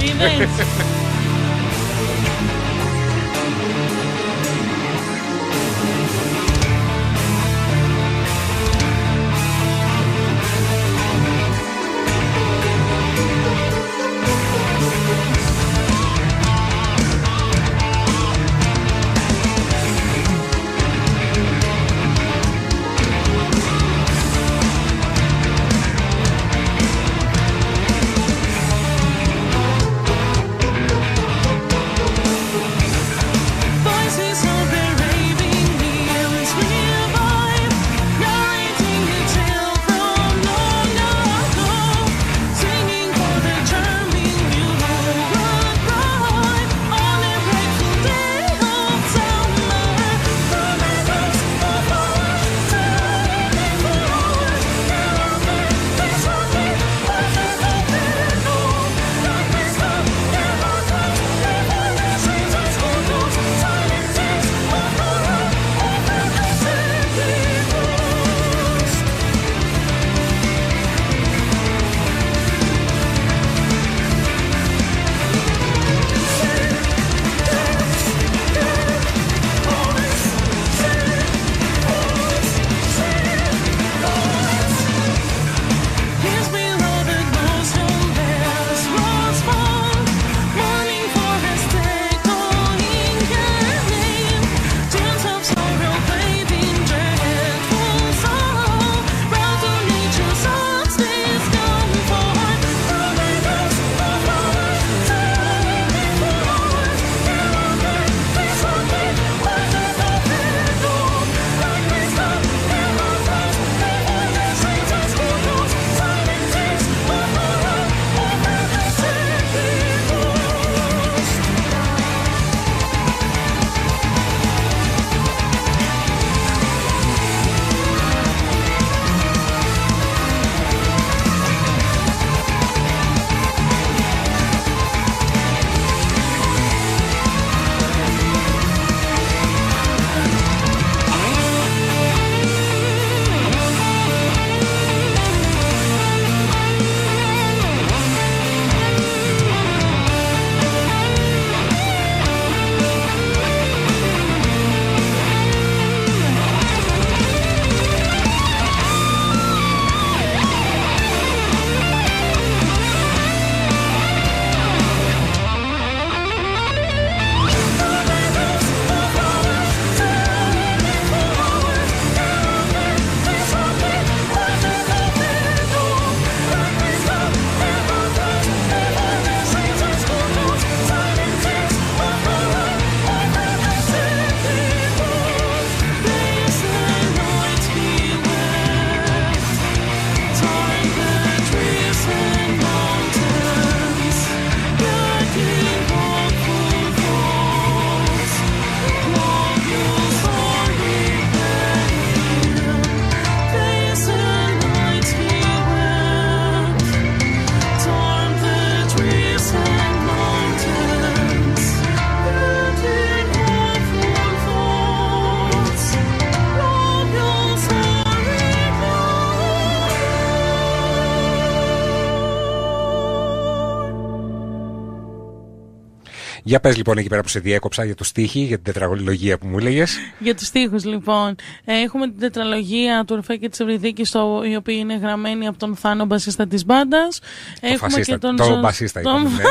Για πες λοιπόν εκεί πέρα που σε διέκοψα για το στίχη, για την τετραλογία που μου έλεγες. Για τους στίχους λοιπόν. Έχουμε την τετραλογία του Ορφέα και της Ευρυδίκης, η οποία είναι γραμμένη από τον Θάνο, μπασίστα της μπάντας. Έχουμε και τον μπασίστα είπαμε, ναι.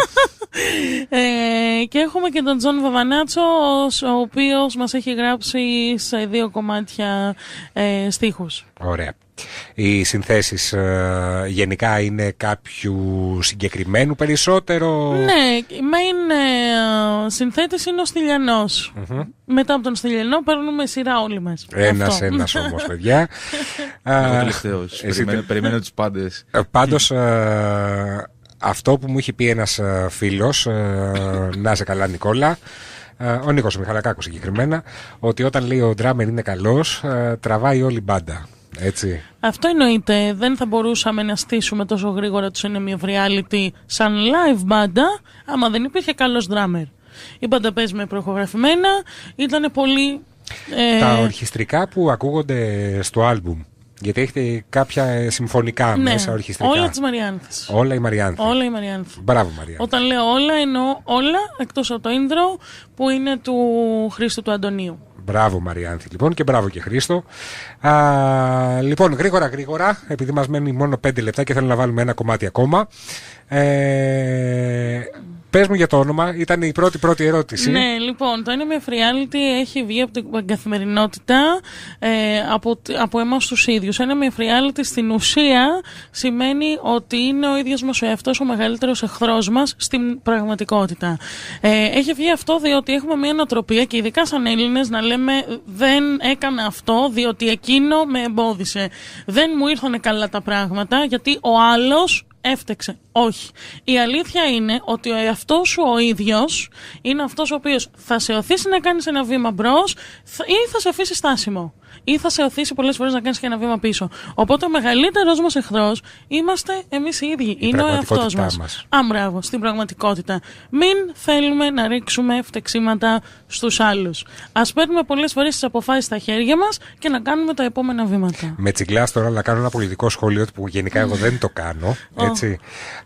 Και έχουμε και τον Τζον Βαβανάτσο, ο οποίος μας έχει γράψει σε 2 κομμάτια στίχους. Ωραία. Οι συνθέσεις γενικά είναι κάποιου συγκεκριμένου περισσότερο? Ναι, η main συνθέτης είναι ο Στυλιανός. Μετά από τον Στυλιανό παίρνουμε σειρά όλοι μας. Ένας όμως, παιδιά. Ο τελευταίος. Περιμένω τους πάντες. Πάντως, αυτό που μου είχε πει ένας φίλος, να σε καλά Νικόλα, ο Νίκος ο Μιχαλακάκος συγκεκριμένα, ότι όταν λέει ο ντράμερ είναι καλός, τραβάει όλη μπάντα. Έτσι. Αυτό εννοείται. Δεν θα μπορούσαμε να στήσουμε τόσο γρήγορα το Enemy of Reality σαν live μπάντα άμα δεν υπήρχε καλός ντράμερ. Η μπάντα παίζει με προηχογραφημένα, ήταν πολύ... Τα ορχιστρικά που ακούγονται στο άλμπουμ, γιατί έχετε κάποια συμφωνικά μέσα ορχιστρικά. Όλα της Μαριάνθης. Όλα η Μαριάνθη. Όλα η Μαριάνθη. Μπράβο Μαριάνθη. Όταν λέω όλα εννοώ όλα εκτός από το intro που είναι του Χρήστου του Αντωνίου. Μπράβο Μαριάνθη λοιπόν, και μπράβο και Χρήστο. Λοιπόν, γρήγορα, επειδή μας μένει μόνο 5 λεπτά και θέλω να βάλουμε ένα κομμάτι ακόμα. Πες μου για το όνομα, ήταν η πρώτη ερώτηση. Ναι, λοιπόν, το Enemy of Reality έχει βγει από την καθημερινότητα, από εμάς τους ίδιους. Enemy of Reality στην ουσία σημαίνει ότι είναι ο ίδιος μας ο εαυτός ο μεγαλύτερος εχθρός μας στην πραγματικότητα. Έχει βγει αυτό διότι έχουμε μια νοοτροπία, και ειδικά σαν Έλληνες, να λέμε δεν έκανα αυτό διότι εκείνο με εμπόδισε. Δεν μου ήρθανε καλά τα πράγματα γιατί ο άλλος έφτεξε. Όχι. Η αλήθεια είναι ότι ο εαυτός σου ο ίδιος είναι αυτός ο οποίος θα σε οθήσει να κάνεις ένα βήμα μπρος ή θα σε αφήσει στάσιμο. Ή θα σε οθήσει πολλές φορές να κάνεις και ένα βήμα πίσω. Οπότε ο μεγαλύτερος μας εχθρός είμαστε εμείς οι ίδιοι. Είναι ο εαυτός μας. Μπράβο, στην πραγματικότητα. Μην θέλουμε να ρίξουμε φτεξίματα στους άλλους. Ας παίρνουμε πολλές φορές τις αποφάσεις στα χέρια μας και να κάνουμε τα επόμενα βήματα. Με τσιγκλάς τώρα να κάνω ένα πολιτικό σχόλιο που γενικά εγώ δεν το κάνω. Έτσι.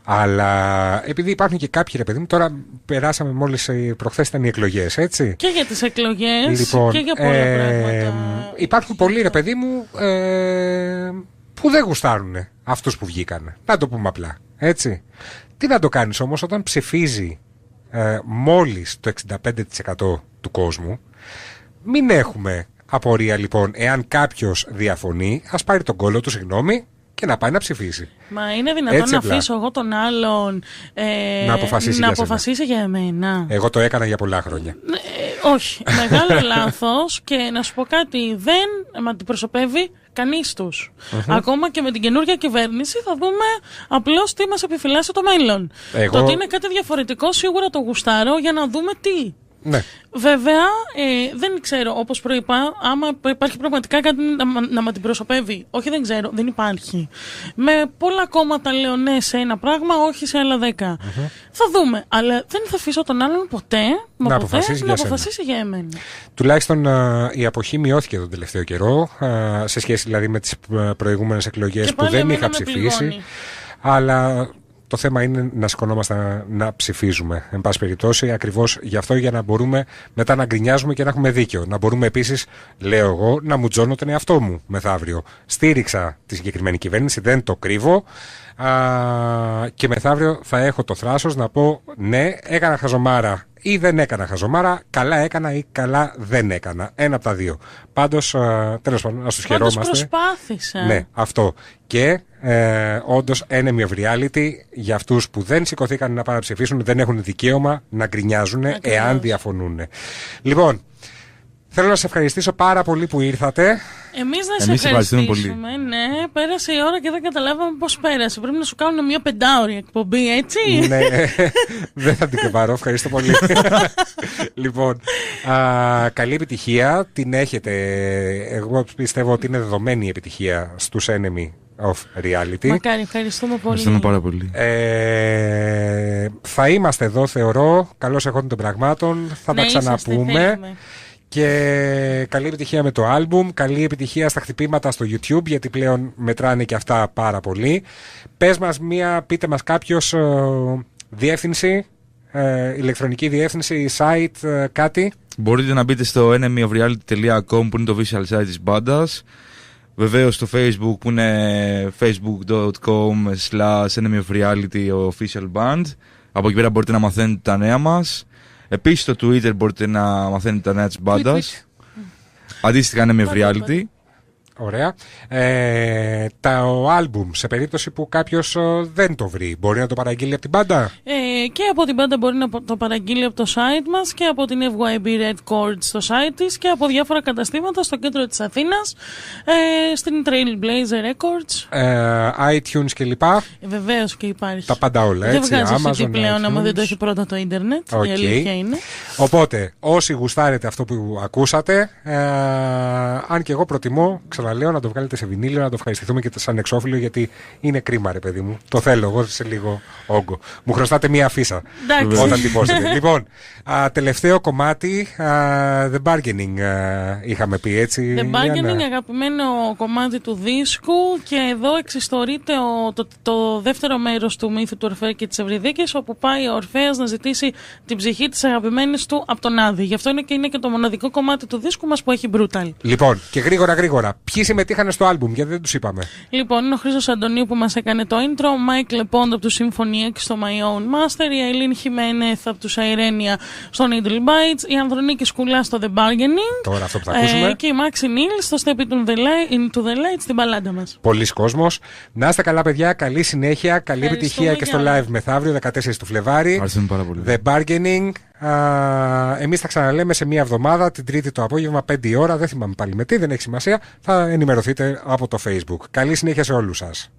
Αλλά επειδή υπάρχουν και κάποιοι, ρε παιδί μου, τώρα περάσαμε μόλις προχθές ήταν οι εκλογές, έτσι. Και για τις εκλογές λοιπόν, και για πολλά πράγματα. Υπάρχουν πολλοί, ρε παιδί μου, που δεν γουστάρουν αυτούς που βγήκανε. Να το πούμε απλά. Έτσι. Τι να το κάνεις όμως όταν ψηφίζει μόλις το 65% του κόσμου? Μην έχουμε απορία λοιπόν, εάν κάποιος διαφωνεί, ας πάρει τον κόλλο του, συγγνώμη, και να πάει να ψηφίσει. Μα είναι δυνατόν έτσι, να αφήσω εγώ τον άλλον να αποφασίσει για εμένα? Εγώ το έκανα για πολλά χρόνια. Όχι. Μεγάλο λάθος. Και να σου πω κάτι, δεν με αντιπροσωπεύει κανείς τους. Ακόμα και με την καινούργια κυβέρνηση θα δούμε απλώς τι μας επιφυλάσσει το μέλλον. Το ότι είναι κάτι διαφορετικό σίγουρα το γουστάρω για να δούμε τι. Ναι. Βέβαια, δεν ξέρω, όπως προείπα, άμα υπάρχει πραγματικά κάτι να με αντιπροσωπεύει. Όχι, δεν ξέρω, δεν υπάρχει. Με πολλά κόμματα λέω ναι σε ένα πράγμα, όχι σε άλλα 10. Θα δούμε. Αλλά δεν θα αφήσω τον άλλον ποτέ να αποφασίσει για εμένα. Τουλάχιστον η αποχή μειώθηκε τον τελευταίο καιρό, σε σχέση δηλαδή με τις προηγούμενες εκλογές που δεν είχα ψηφίσει. Αλλά το θέμα είναι να σηκωνόμαστε να ψηφίζουμε. Εν πάση περιπτώσει, ακριβώς γι' αυτό, για να μπορούμε μετά να γκρινιάζουμε και να έχουμε δίκιο. Να μπορούμε επίσης, λέω εγώ, να μουτζώνω τον εαυτό μου μεθαύριο. Στήριξα τη συγκεκριμένη κυβέρνηση, δεν το κρύβω. Και μεθαύριο θα έχω το θράσος να πω ναι, έκανα χαζομάρα ή δεν έκανα χαζομάρα, καλά έκανα ή καλά δεν έκανα. Ένα από τα δύο. Πάντως, τέλος πάντων, ας τους χαιρόμαστε. Πάντως προσπάθησα. Ναι, αυτό. Και όντως enemy of reality για αυτούς που δεν σηκωθήκαν να παραψηφίσουν, δεν έχουν δικαίωμα να γκρινιάζουν εάν διαφωνούν. Λοιπόν, θέλω να σας ευχαριστήσω πάρα πολύ που ήρθατε. Εμείς να σε ευχαριστήσουμε πολύ. Ναι, πέρασε η ώρα και δεν καταλάβαμε πώς πέρασε. Πρέπει να σου κάνουν μια 5ωρη εκπομπή, έτσι. Ναι, δεν θα την πάρω. Ευχαριστώ πολύ. Λοιπόν, καλή επιτυχία. Την έχετε. Εγώ πιστεύω ότι είναι δεδομένη η επιτυχία στους Enemy of Reality. Μακάρι, ευχαριστούμε πολύ. Ευχαριστούμε πάρα πολύ. Θα είμαστε εδώ, θεωρώ. Καλώς εχόντων των πραγμάτων. Θα τα ξαναπούμε. Και καλή επιτυχία με το άλμπουμ, καλή επιτυχία στα χτυπήματα στο YouTube, γιατί πλέον μετράνε και αυτά πάρα πολύ. Πες μας πείτε μας κάποιος διεύθυνση, ηλεκτρονική διεύθυνση, site, κάτι? Μπορείτε να μπείτε στο enemyofreality.com που είναι το visual site της μπάντας. Βεβαίως στο Facebook που είναι facebook.com/enemyofreality official band. Από εκεί πέρα μπορείτε να μαθαίνετε τα νέα μας. Επίσης στο Twitter μπορείτε να μαθαίνετε τα νέα της μπάντας. Αντίστοιχα Enemy of Reality. Ωραία. Το άλμπουμ, σε περίπτωση που κάποιος δεν το βρει, μπορεί να το παραγγείλει από την μπάντα? Και από την μπάντα μπορεί να το παραγγείλει από το site μας και από την FYB Records στο site της και από διάφορα καταστήματα στο κέντρο της Αθήνας, στην Trailblazer Records, iTunes κλπ. Βεβαίως και υπάρχει. Τα πάντα όλα, έτσι. Δεν βγάζει Amazon, CD πλέον, iTunes. άμα δεν το έχει πρώτα το ίντερνετ. Η αλήθεια είναι. Οπότε, όσοι γουστάρετε αυτό που ακούσατε, αν και εγώ προτιμώ, ξαναλέω, να το βγάλετε σε βινίλιο, να το ευχαριστηθούμε και σαν εξώφυλλο, γιατί είναι κρίμα, ρε παιδί μου. Το θέλω εγώ σε λίγο όγκο. Μου χρωστάτε μία αφίσα όταν τυπώσετε. Λοιπόν, τελευταίο κομμάτι, The Bargaining είχαμε πει, έτσι. The Bargaining, αγαπημένο κομμάτι του δίσκου, και εδώ εξιστορείται το δεύτερο μέρος του μύθου του Ορφέα και της Ευρυδίκης, όπου πάει ο Ορφέας να ζητήσει την ψυχή της αγαπημένης του από τον Άδη. Γι' αυτό είναι και το μοναδικό κομμάτι του δίσκου μας που έχει brutal. Λοιπόν, και γρήγορα, ποιοι συμμετείχαν στο άλμπουμ, γιατί δεν τους είπαμε? Λοιπόν, είναι ο Χρήστος Αντωνίου που μας έκανε το intro, ο Μάικ Λεπόντ από του Symphony X στο My Own Master, η Αιλίν Χιμένεθ από του Σαϊρένια στο Needle Bites, η Ανδρονίκη Σκουλά στο The Bargaining. Τώρα αυτό που θα ακούσουμε. Και η Μάξι Νίλ στο Step Into the Light στην παλάντα μας. Πολλοί κόσμος. Να είστε καλά, παιδιά. Καλή συνέχεια. Καλή επιτυχία και στο live μεθαύριο, 14 του Φλεβάρι. Ευχαριστούμε πάρα πολύ. The Bargaining. Εμείς θα ξαναλέμε σε μία εβδομάδα, την Τρίτη το απόγευμα, 5 η ώρα. Δεν θυμάμαι πάλι με τι, δεν έχει σημασία. Θα ενημερωθείτε από το Facebook. Καλή συνέχεια σε όλους σας.